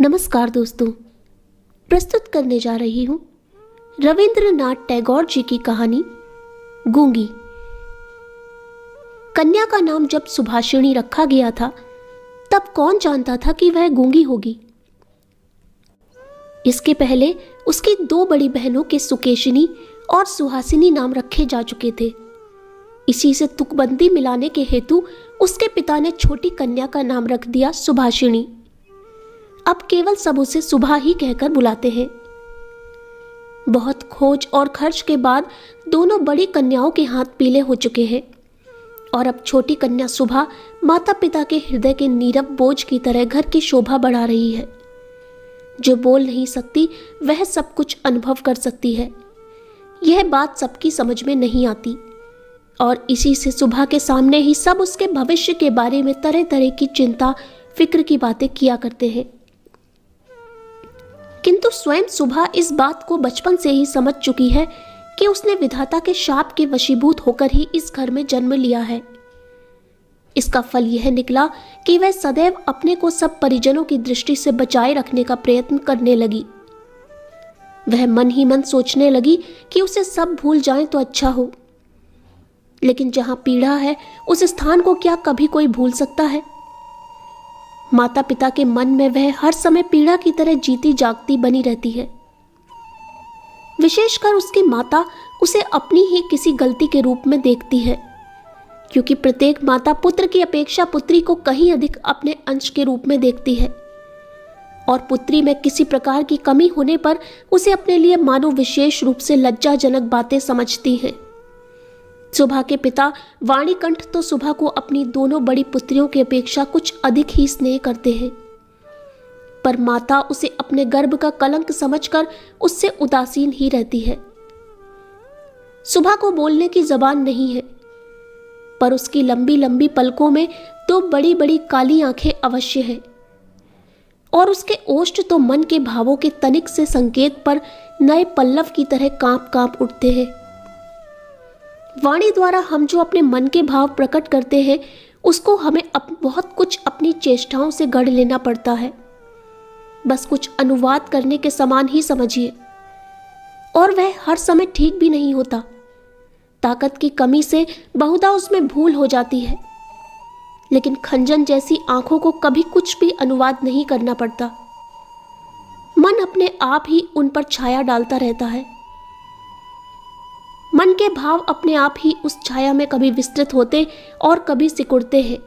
नमस्कार दोस्तों, प्रस्तुत करने जा रही हूँ रविंद्रनाथ टैगोर जी की कहानी गूंगी। कन्या का नाम जब सुभाषिणी रखा गया था तब कौन जानता था कि वह गूंगी होगी। इसके पहले उसकी दो बड़ी बहनों के सुकेशिनी और सुहासिनी नाम रखे जा चुके थे। इसी से तुकबंदी मिलाने के हेतु उसके पिता ने छोटी कन्या का नाम रख दिया सुभाषिणी। अब केवल सब उसे सुभा ही कहकर बुलाते हैं। बहुत खोज और खर्च के बाद दोनों बड़ी कन्याओं के हाथ पीले हो चुके हैं और अब छोटी कन्या सुभा माता पिता के हृदय के नीरव बोझ की तरह घर की शोभा बढ़ा रही है। जो बोल नहीं सकती वह सब कुछ अनुभव कर सकती है। यह बात सबकी समझ में नहीं आती और इसी से सुभा के सामने ही सब उसके भविष्य के बारे में तरह तरह की चिंता फिक्र की बातें किया करते हैं। किंतु स्वयं सुभा इस बात को बचपन से ही समझ चुकी है कि उसने विधाता के शाप के वशीभूत होकर ही इस घर में जन्म लिया है। इसका फल यह निकला कि वह सदैव अपने को सब परिजनों की दृष्टि से बचाए रखने का प्रयत्न करने लगी। वह मन ही मन सोचने लगी कि उसे सब भूल जाएं तो अच्छा हो, लेकिन जहां पीड़ा है उस स्थान को क्या कभी कोई भूल सकता है। माता पिता के मन में वह हर समय पीड़ा की तरह जीती जागती बनी रहती है। विशेषकर उसकी माता उसे अपनी ही किसी गलती के रूप में देखती है, क्योंकि प्रत्येक माता पुत्र की अपेक्षा पुत्री को कहीं अधिक अपने अंश के रूप में देखती है और पुत्री में किसी प्रकार की कमी होने पर उसे अपने लिए मानो विशेष रूप से लज्जाजनक बातें समझती है। सुभा के पिता वाणीकंठ तो सुभा को अपनी दोनों बड़ी पुत्रियों की अपेक्षा कुछ अधिक ही स्नेह करते हैं, पर माता उसे अपने गर्भ का कलंक समझकर उससे उदासीन ही रहती है। सुभा को बोलने की जबान नहीं है, पर उसकी लंबी लंबी पलकों में दो बड़ी बड़ी काली आंखें अवश्य है और उसके ओष्ठ तो मन के भावों के तनिक से संकेत पर नए पल्लव की तरह कांप कांप उठते हैं। वाणी द्वारा हम जो अपने मन के भाव प्रकट करते हैं उसको हमें बहुत कुछ अपनी चेष्टाओं से गढ़ लेना पड़ता है। बस कुछ अनुवाद करने के समान ही समझिए, और वह हर समय ठीक भी नहीं होता। ताकत की कमी से बहुधा उसमें भूल हो जाती है, लेकिन खंजन जैसी आंखों को कभी कुछ भी अनुवाद नहीं करना पड़ता। मन अपने आप ही उन पर छाया डालता रहता है। मन के भाव अपने आप ही उस छाया में कभी विस्तृत होते और कभी सिकुड़ते हैं।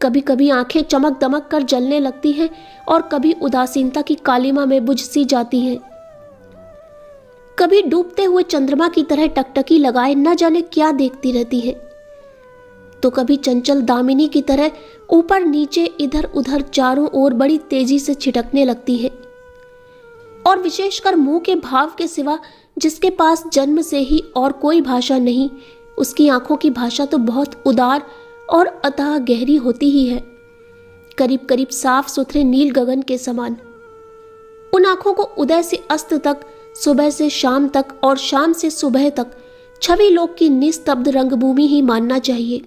कभी कभी आंखें चमक दमक कर जलने लगती हैं और कभी उदासीनता की कालिमा में बुझ सी जाती हैं। कभी डूबते हुए चंद्रमा की तरह टकटकी लगाए न जाने क्या देखती रहती है, तो कभी चंचल दामिनी की तरह ऊपर नीचे इधर उधर चारों ओर बड़ी तेजी से छिटकने लगती है। और विशेषकर मुंह के भाव के सिवा जिसके पास जन्म से ही और कोई भाषा नहीं, उसकी आंखों की भाषा तो बहुत उदार और अथाह गहरी होती ही है, करीब करीब साफ सुथरे नील गगन के समान। उन आंखों को उदय से अस्त तक, सुबह से शाम तक और शाम से सुबह तक छवि लोक की निस्तब्ध रंगभूमि ही मानना चाहिए।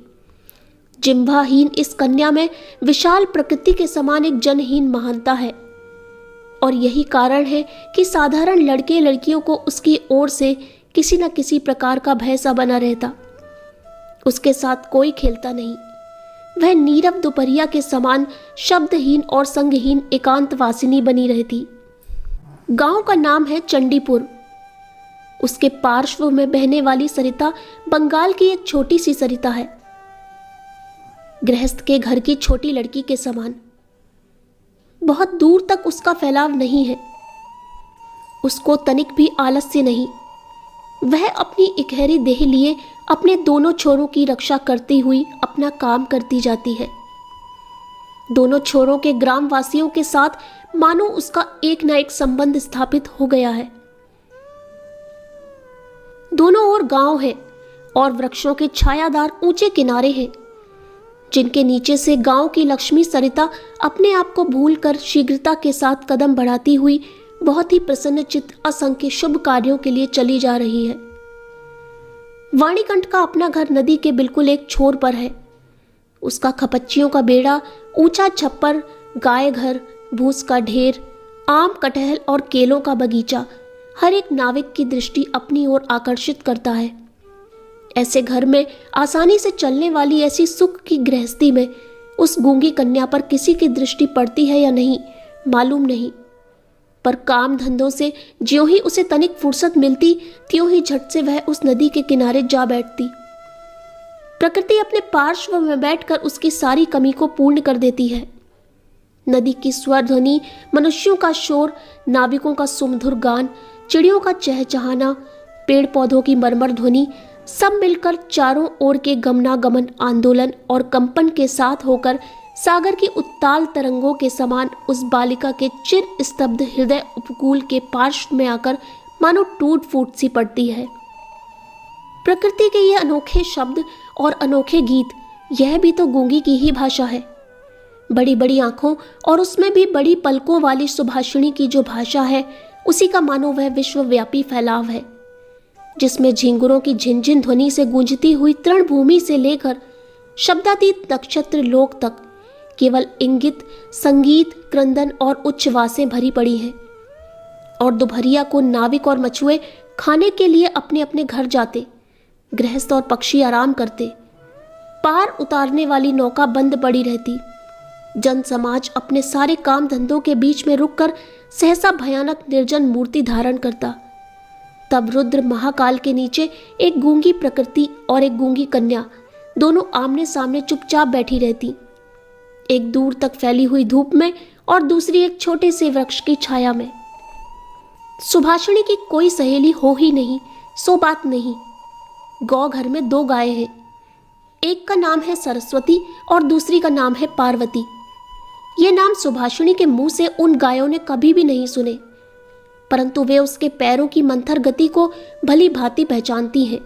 जिह्वाहीन इस कन्या में विशाल प्रकृति के समान एक जनहीन महानता है, और यही कारण है कि साधारण लड़के लड़कियों को उसकी ओर से किसी न किसी प्रकार का भय सा बना रहता। उसके साथ कोई खेलता नहीं। वह नीरव दोपहरिया के समान शब्दहीन और संगहीन एकांतवासिनी बनी रहती। गांव का नाम है चंडीपुर। उसके पार्श्व में बहने वाली सरिता बंगाल की एक छोटी सी सरिता है, गृहस्थ के घर की छोटी लड़की के समान। बहुत दूर तक उसका फैलाव नहीं है। उसको तनिक भी आलस्य नहीं। वह अपनी इकहरी देह लिए अपने दोनों छोरों की रक्षा करती हुई अपना काम करती जाती है। दोनों छोरों के ग्रामवासियों के साथ मानो उसका एक न एक संबंध स्थापित हो गया है। दोनों ओर गांव है और वृक्षों के छायादार ऊंचे किनारे हैं, जिनके नीचे से गांव की लक्ष्मी सरिता अपने आप को भूलकर शीघ्रता के साथ कदम बढ़ाती हुई बहुत ही प्रसन्नचित्त असंख्य शुभ कार्यों के लिए चली जा रही है। वाणीकंठ का अपना घर नदी के बिल्कुल एक छोर पर है। उसका खपच्चियों का बेड़ा, ऊंचा छप्पर, गाय घर, भूस का ढेर, आम, कटहल और केलों का बगीचा हर एक नाविक की दृष्टि अपनी ओर आकर्षित करता है। ऐसे घर में आसानी से चलने वाली ऐसी सुख की गृहस्थी में उस गूंगी कन्या पर किसी की दृष्टि पड़ती है या नहीं मालूम नहीं, पर काम धंधों से ज्यों ही उसे तनिक फुर्सत मिलती त्यों ही झट से वह उस नदी के किनारे जा बैठती। प्रकृति अपने पार्श्व में बैठकर उसकी सारी कमी को पूर्ण कर देती है। नदी की स्वर ध्वनि, मनुष्यों का शोर, नाविकों का सुमधुर गान, चिड़ियों का चहचहाना, पेड़ पौधों की मरमर ध्वनि, सब मिलकर चारों ओर के गमनागमन, आंदोलन और कंपन के साथ होकर सागर की उत्ताल तरंगों के समान उस बालिका के चिर स्तब्ध हृदय उपकूल के पार्श्व में आकर मानो टूट फूट सी पड़ती है। प्रकृति के ये अनोखे शब्द और अनोखे गीत, यह भी तो गूंगी की ही भाषा है। बड़ी बड़ी आंखों और उसमें भी बड़ी पलकों वाली सुभाषिणी की जो भाषा है, उसी का मानो वह विश्वव्यापी फैलाव है, जिसमें झिंगुरों की झिनझिन ध्वनि से गूंजती हुई तृणभूमि से लेकर शब्दातीत नक्षत्र लोक तक केवल इंगित, संगीत, क्रंदन और उच्छ्वासें भरी पड़ी हैं। और दोपहरिया को नाविक और मछुए खाने के लिए अपने अपने घर जाते, गृहस्थ और पक्षी आराम करते, पार उतारने वाली नौका बंद पड़ी रहती, जन समाज अपने सारे काम धंधों के बीच में रुककर सहसा भयानक निर्जन मूर्ति धारण करता। तब रुद्र महाकाल के नीचे एक गूंगी प्रकृति और एक गूंगी कन्या दोनों आमने सामने चुपचाप बैठी रहती, एक दूर तक फैली हुई धूप में और दूसरी एक छोटे से वृक्ष की छाया में। सुभाषिणी की कोई सहेली हो ही नहीं, सो बात नहीं। गौ घर में दो गायें हैं, एक का नाम है सरस्वती और दूसरी का नाम है पार्वती। ये नाम सुभाषिणी के मुंह से उन गायों ने कभी भी नहीं सुने, परंतु वे उसके पैरों की मंथर गति को भली भांति पहचानती हैं।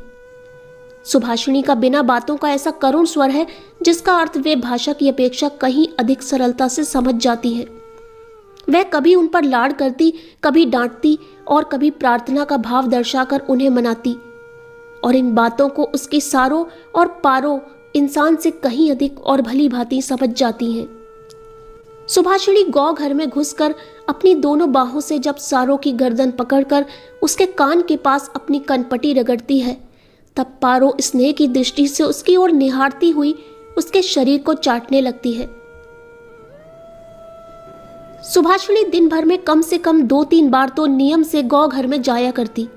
सुभाषिणी का बिना बातों का ऐसा करुण स्वर है जिसका अर्थ वे भाषा की अपेक्षा कहीं अधिक सरलता से समझ जाती है। वह कभी उन पर लाड़ करती, कभी डांटती और कभी प्रार्थना का भाव दर्शाकर उन्हें मनाती, और इन बातों को उसकी सारों और पारों इंसान से कहीं अधिक और भली भांति समझ जाती हैं। सुभाषिणी गौ घर में घुसकर अपनी दोनों बाहों से जब सारों की गर्दन पकड़कर उसके कान के पास अपनी कनपटी रगड़ती है, तब पारो स्नेह की दृष्टि से उसकी ओर निहारती हुई उसके शरीर को चाटने लगती है। सुभाषिणी दिन भर में कम से कम 2-3 बार तो नियम से गौ घर में जाया करती।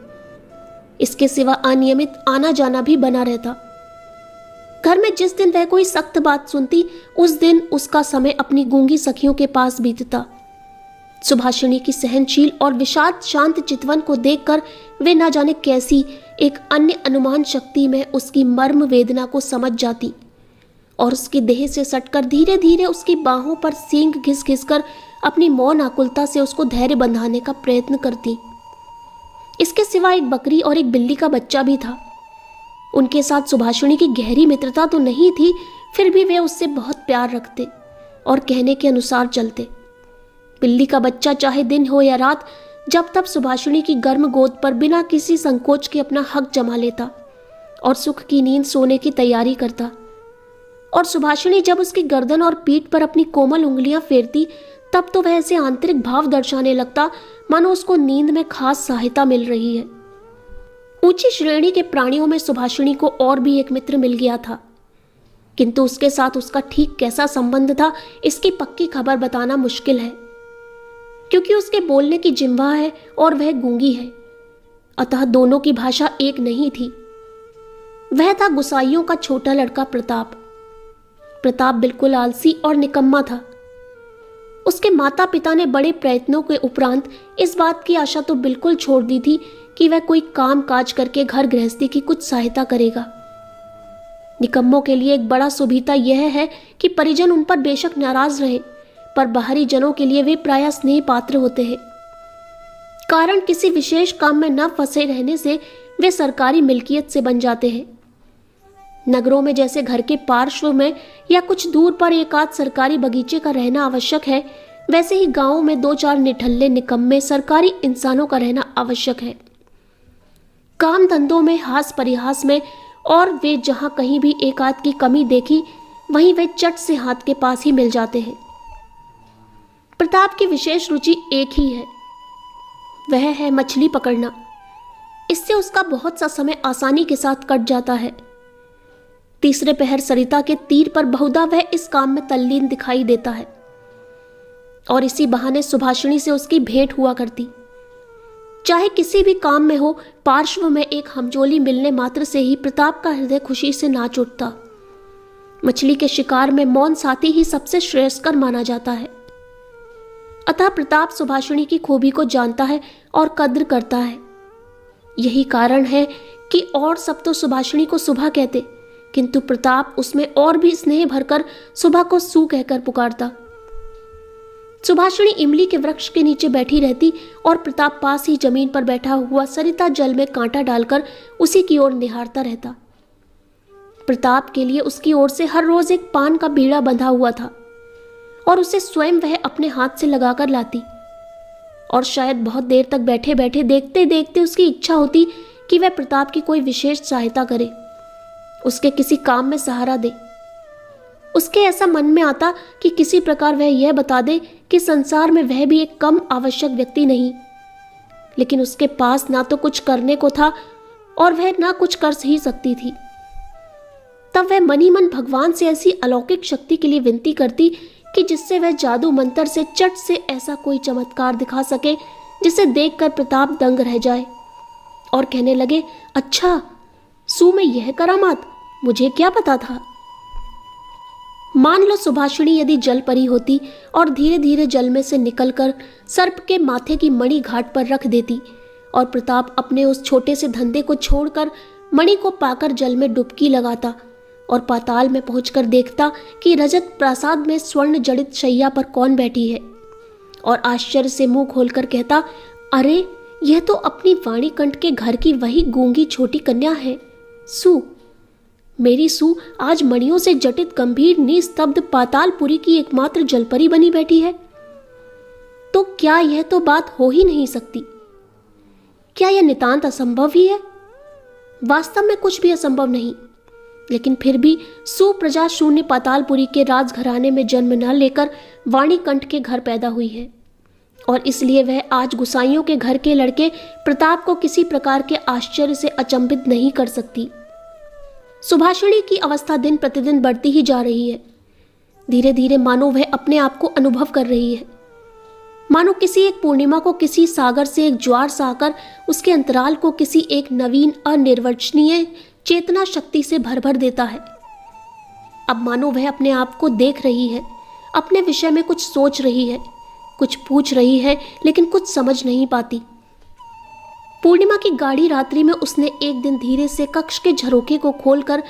इसके सिवा अनियमित आना जाना भी बना रहता। घर में जिस दिन वह कोई सख्त बात सुनती, उस दिन उसका समय अपनी गूंगी सखियों के पास बीतता। सुभाषिणी की सहनशील और विषाद शांत चितवन को देखकर वे न जाने कैसी एक अन्य अनुमान शक्ति में उसकी मर्म वेदना को समझ जाती और उसकी देह से सटकर धीरे धीरे उसकी बाहों पर सींग घिस घिस कर अपनी मौन आकुलता से उसको धैर्य बंधाने का प्रयत्न करती। इसके सिवा एक बकरी और एक बिल्ली का बच्चा भी था। उनके साथ सुभाषिणी की गहरी मित्रता तो नहीं थी, फिर भी वे उससे बहुत प्यार रखते और कहने के अनुसार चलते। बिल्ली का बच्चा चाहे दिन हो या रात, जब तब सुभाषिणी की गर्म गोद पर बिना किसी संकोच के अपना हक जमा लेता और सुख की नींद सोने की तैयारी करता। और सुभाषिणी जब उसकी गर्दन और पीठ पर अपनी कोमल उंगलियां फेरती, तब तो वह ऐसे आंतरिक भाव दर्शाने लगता मानो उसको नींद में खास सहायता मिल रही है। ऊंची श्रेणी के प्राणियों में सुभाषिणी को और भी एक मित्र मिल गया था, किंतु उसके साथ उसका ठीक कैसा संबंध था इसकी पक्की खबर बताना मुश्किल है, क्योंकि उसके बोलने की जिह्वा है और वह गूंगी है, अतः दोनों की भाषा एक नहीं थी। वह था गुसाइयों का छोटा लड़का प्रताप। प्रताप बिल्कुल आलसी और निकम्मा था। उसके माता पिता ने बड़े प्रयत्नों के उपरांत इस बात की आशा तो बिल्कुल छोड़ दी थी कि वह कोई काम काज करके घर गृहस्थी की कुछ सहायता करेगा। निकम्मों के लिए एक बड़ा सुविधा यह है कि परिजन उन पर बेशक नाराज रहे, पर बाहरी जनों के लिए वे प्रायः स्नेह पात्र होते हैं। कारण किसी विशेष काम में न फंसे रहने से वे सरकारी मिल्कियत से बन जाते हैं। नगरों में जैसे घर के पार्श्व में या कुछ दूर पर एक आध सरकारी बगीचे का रहना आवश्यक है, वैसे ही गांवों में 2-4 निठल्ले निकम्मे सरकारी इंसानों का रहना आवश्यक है। काम धंधों में, हास परिहास में, और वे जहां कहीं भी एक आध की कमी देखी, वहीं वे चट से हाथ के पास ही मिल जाते हैं। प्रताप की विशेष रुचि एक ही है, वह है मछली पकड़ना। इससे उसका बहुत सा समय आसानी के साथ कट जाता है। तीसरे पहर सरिता के तीर पर बहुधा वह इस काम में तल्लीन दिखाई देता है और इसी बहाने सुभाषिणी से उसकी भेंट हुआ करती। चाहे किसी भी काम में हो, पार्श्व में एक हमजोली मिलने मात्र से ही प्रताप का हृदय खुशी से नाच उठता। मछली के शिकार में मौन साथी ही सबसे श्रेयस्कर माना जाता है। अतः प्रताप सुभाषिणी की खूबी को जानता है और कद्र करता है। यही कारण है कि और सब तो सुभाषिणी को सुभा कहते, किंतु प्रताप उसमें और भी स्नेह भरकर सुभा को सू कहकर पुकारता। सुभाषिणी इमली के वृक्ष के नीचे बैठी रहती और प्रताप पास ही जमीन पर बैठा हुआ सरिता जल में कांटा डालकर उसी की ओर निहारता रहता। प्रताप के लिए उसकी ओर से हर रोज एक पान का बीड़ा बंधा हुआ था और उसे स्वयं वह अपने हाथ से लगाकर लाती। और शायद बहुत देर तक बैठे बैठे देखते देखते उसकी इच्छा होती कि वह प्रताप की कोई विशेष सहायता करे, उसके किसी काम में सहारा दे। उसके ऐसा मन में आता कि किसी प्रकार वह यह बता दे कि संसार में वह भी एक कम आवश्यक व्यक्ति नहीं, लेकिन उसके पास ना तो कुछ करने को था और वह ना कुछ कर ही सकती थी। तब वह मन ही मन भगवान से ऐसी अलौकिक शक्ति के लिए विनती करती कि जिससे वह जादू मंत्र से चट से ऐसा कोई चमत्कार दिखा सके जिसे देखकर प्रताप दंग रह जाए और कहने लगे, अच्छा सू में यह करामात, मुझे क्या पता था। मान लो सुभाषिणी यदि जल परी होती और धीरे धीरे जल में से निकलकर सर्प के माथे की मणि घाट पर रख देती और प्रताप अपने उस छोटे से धंधे को छोड़कर मणि को पाकर जल में डुबकी लगाता और पाताल में पहुंचकर देखता कि रजत प्रासाद में स्वर्ण जड़ित शैया पर कौन बैठी है, और आश्चर्य से मुंह खोलकर कहता, अरे यह तो अपनी वाणीकंठ के घर की वही गूंगी छोटी कन्या है, सू। मेरी सू आज मणियों से जटित गंभीर निस्तब्ध पातालपुरी की एकमात्र जलपरी बनी बैठी है। तो क्या यह तो बात हो ही नहीं सकती? क्या यह नितांत असंभव ही है? वास्तव में कुछ भी असंभव नहीं, लेकिन फिर भी सुप्रजा शून्य पातालपुरी के राजघराने में जन्म न लेकर वाणीकंठ के घर पैदा हुई है, और इसलिए वह आज गुसाइयों के घर के लड़के प्रताप को किसी प्रकार के आश्चर्य से अचंभित नहीं कर सकती। सुभाषिणी की अवस्था दिन प्रतिदिन बढ़ती ही जा रही है। धीरे धीरे मानो वह अपने आप को अनुभव कर रही है, मानो किसी एक पूर्णिमा को किसी सागर से एक ज्वार सा आकर उसके अंतराल को किसी एक नवीन अनिर्वचनीय चेतना शक्ति से भर भर देता है। अब मानो वह अपने आप को देख रही है, अपने विषय में कुछ सोच रही है, कुछ पूछ रही है, लेकिन कुछ समझ नहीं पाती। पूर्णिमा की गाढ़ी रात्रि में उसने एक दिन धीरे से कक्ष के झरोखे को खोलकर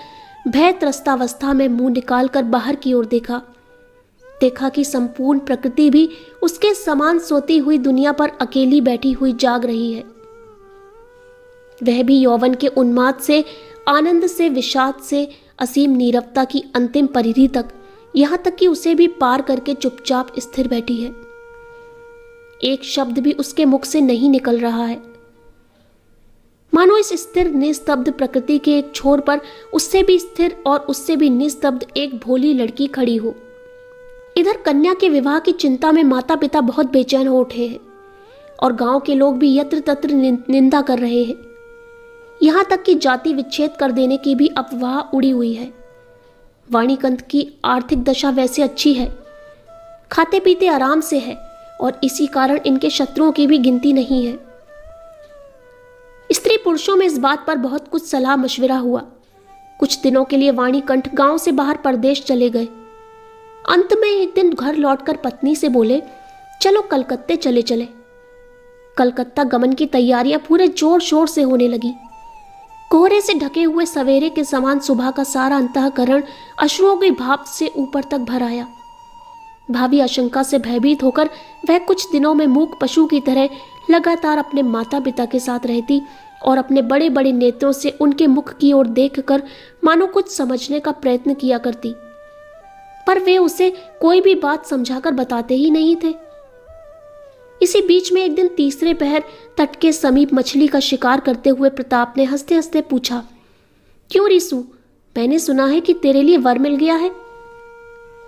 भय त्रस्तावस्था में मुंह निकालकर बाहर की ओर देखा कि संपूर्ण प्रकृति भी उसके समान सोती हुई दुनिया पर अकेली बैठी हुई जाग रही है। वह भी यौवन के उन्माद से, आनंद से, विषाद से, असीम नीरवता की अंतिम परिधि तक, यहां तक कि उसे भी पार करके चुपचाप स्थिर बैठी है। एक शब्द भी उसके मुख से नहीं निकल रहा है, मानो इस स्थिर निस्तब्ध प्रकृति के एक छोर पर उससे भी स्थिर और उससे भी निस्तब्ध एक भोली लड़की खड़ी हो। इधर कन्या के विवाह की चिंता में माता पिता बहुत बेचैन हो उठे हैं और गांव के लोग भी यत्र तत्र निंदा कर रहे हैं। यहां तक कि जाति विच्छेद कर देने की भी अफवाह उड़ी हुई है। वाणीकंठ की आर्थिक दशा वैसे अच्छी है, खाते पीते आराम से है, और इसी कारण इनके शत्रुओं की भी गिनती नहीं है। स्त्री पुरुषों में इस बात पर बहुत कुछ सलाह मशविरा हुआ। कुछ दिनों के लिए वाणीकंठ गांव से बाहर परदेश चले गए। अंत में एक दिन घर लौटकर पत्नी से बोले, चलो कलकत्ते चले। कलकत्ता गमन की तैयारियां पूरे जोर शोर से होने लगी। कोहरे से ढके हुए सवेरे के समान सुबह का सारा अंतःकरण अश्रुओं की भाप से ऊपर तक भर आया। भावी आशंका से भयभीत होकर वह कुछ दिनों में मूक पशु की तरह लगातार अपने माता पिता के साथ रहती और अपने बड़े बड़े नेत्रों से उनके मुख की ओर देखकर मानो कुछ समझने का प्रयत्न किया करती, पर वे उसे कोई भी बात समझाकर बताते ही नहीं थे। इसी बीच में एक दिन तीसरे पहर तट के समीप मछली का शिकार करते हुए प्रताप ने हंसते हंसते पूछा, क्यों रिसू, मैंने सुना है कि तेरे लिए वर मिल गया है,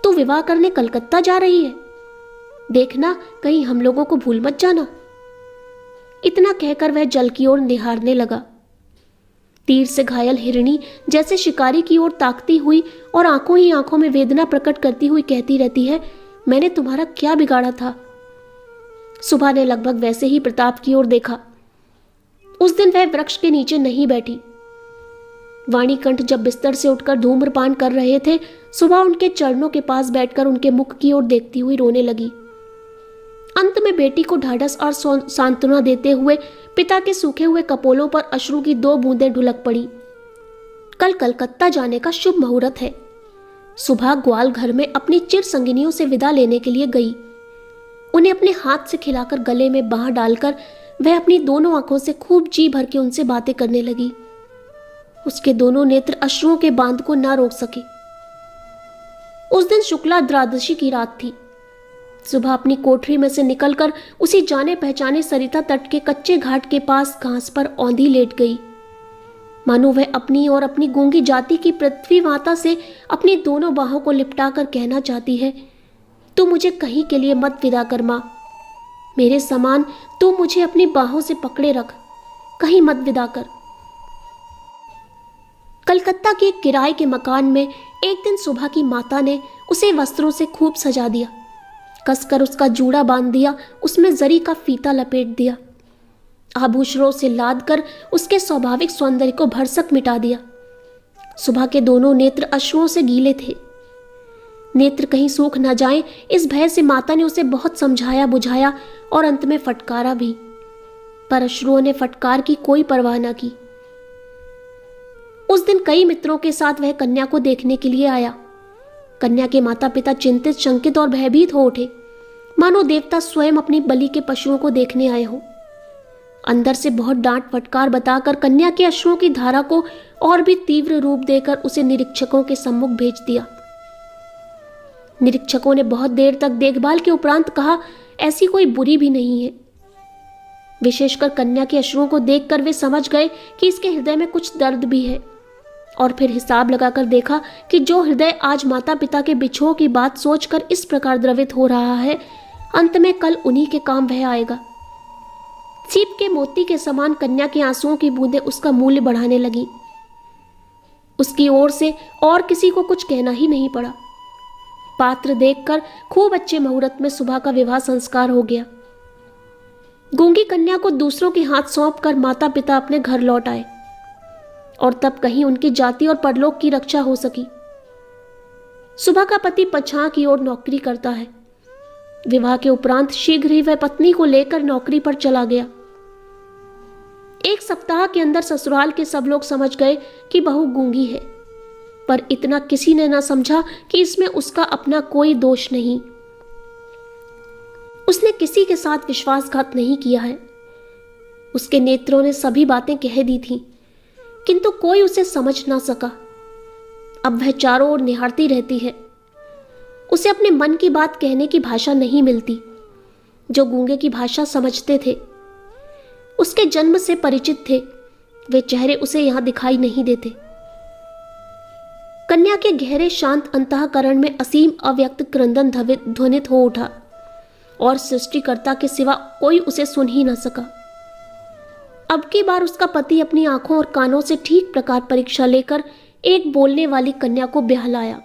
तू विवाह करने कलकत्ता जा रही है। देखना कहीं हम लोगों को भूल मत जाना। इतना कहकर वह जल की ओर निहारने लगा। तीर से घायल हिरणी जैसे शिकारी की ओर ताकती हुई और आंखों ही आंखों में वेदना प्रकट करती हुई कहती रहती है, मैंने तुम्हारा क्या बिगाड़ा था। सुबह ने लगभग वैसे ही प्रताप की ओर देखा। उस दिन वह वृक्ष के नीचे नहीं बैठी। वाणीकंठ जब बिस्तर से उठकर धूम्रपान कर रहे थे, सुबह उनके चरणों के पास बैठकर उनके मुख की ओर देखती हुई रोने लगी। अंत में बेटी को ढाढ़स और सांत्वना देते हुए पिता के सूखे हुए कपोलों पर अश्रु की 2 बूंदें ढुलक पड़ी। कल कलकत्ता जाने का शुभ मुहूर्त है। सुबह ग्वाल घर में अपनी चिर संगिनियों से विदा लेने के लिए गई। उन्हें अपने हाथ से खिलाकर गले में बांह डालकर वह अपनी दोनों आंखों से खूब जी भर के उनसे बातें करने लगी। उसके दोनों नेत्र अश्रुओं के बांध को ना रोक सके। उस दिन शुक्ला द्वादशी की रात थी। सुबह अपनी कोठरी में से निकलकर उसी जाने पहचाने सरिता तट के कच्चे घाट के पास घास पर औंधी लेट गई, मानो वह अपनी और अपनी गूंगी जाति की पृथ्वी माता से अपनी दोनों बाहों को लिपटा कर कहना चाहती है, तू मुझे कहीं के लिए मत विदा कर मां, मेरे समान तू मुझे अपनी बाहों से पकड़े रख, कहीं मत विदा कर। कलकत्ता के एक किराए के मकान में एक दिन सुबह की माता ने उसे वस्त्रों से खूब सजा दिया, कसकर उसका जूड़ा बांध दिया, उसमें जरी का फीता लपेट दिया, आभूषणों से लाद कर उसके स्वाभाविक सौंदर्य को भरसक मिटा दिया। सुबह के दोनों नेत्र अश्रुओं से गीले थे। नेत्र कहीं सूख न जाएं, इस भय से माता ने उसे बहुत समझाया बुझाया और अंत में फटकारा भी, पर अश्रुओं ने फटकार की कोई परवाह न की। उस दिन कई मित्रों के साथ वह कन्या को देखने के लिए आया। कन्या के माता पिता चिंतित, शंकित और भयभीत हो उठे, मानो देवता स्वयं अपनी बलि के पशुओं को देखने आए हों। अंदर से बहुत डांट फटकार बताकर कन्या के अश्रुओं की धारा को और भी तीव्र रूप देकर उसे निरीक्षकों के सम्मुख भेज दिया। निरीक्षकों ने बहुत देर तक देखभाल के उपरांत कहा, ऐसी कोई बुरी भी नहीं है। विशेषकर कन्या के अश्रुओं को देखकर वे समझ गए कि इसके हृदय में कुछ दर्द भी है, और फिर हिसाब लगाकर देखा कि जो हृदय आज माता पिता के बिछोह की बात सोचकर इस प्रकार द्रवित हो रहा है, अंत में कल उन्हीं के काम वह आएगा। सीप के मोती के समान कन्या के आंसुओं की बूंदें उसका मूल्य बढ़ाने लगी। उसकी ओर से और किसी को कुछ कहना ही नहीं पड़ा। पात्र देखकर खूब अच्छे मुहूर्त में सुबह का विवाह संस्कार हो गया। गूंगी कन्या को दूसरों के हाथ सौंपकर माता पिता अपने घर लौट आए, और तब कहीं उनकी जाति और परलोक की रक्षा हो सकी। सुबह का पति पछां की ओर नौकरी करता है। विवाह के उपरांत शीघ्र ही वह पत्नी को लेकर नौकरी पर चला गया। 1 सप्ताह के अंदर ससुराल के सब लोग समझ गए कि बहू गूंगी है, पर इतना किसी ने ना समझा कि इसमें उसका अपना कोई दोष नहीं। उसने किसी के साथ विश्वासघात नहीं किया है। उसके नेत्रों ने सभी बातें कह दी थीं, किंतु कोई उसे समझ ना सका। अब वह चारों ओर निहारती रहती है। उसे अपने मन की बात कहने की भाषा नहीं मिलती, जो गूंगे की भाषा समझते थे, उसके जन्म से परिचित थे, वे चेहरे उसे यहां दिखाई नहीं देते। कन्या के गहरे शांत अंतःकरण में असीम अव्यक्त क्रंदन ध्वनित हो उठा, और सृष्टिकर्ता के सिवा कोई उसे सुन ही न सका। अब की बार उसका पति अपनी आंखों और कानों से ठीक प्रकार परीक्षा लेकर एक बोलने वाली कन्या को ब्याह लाया।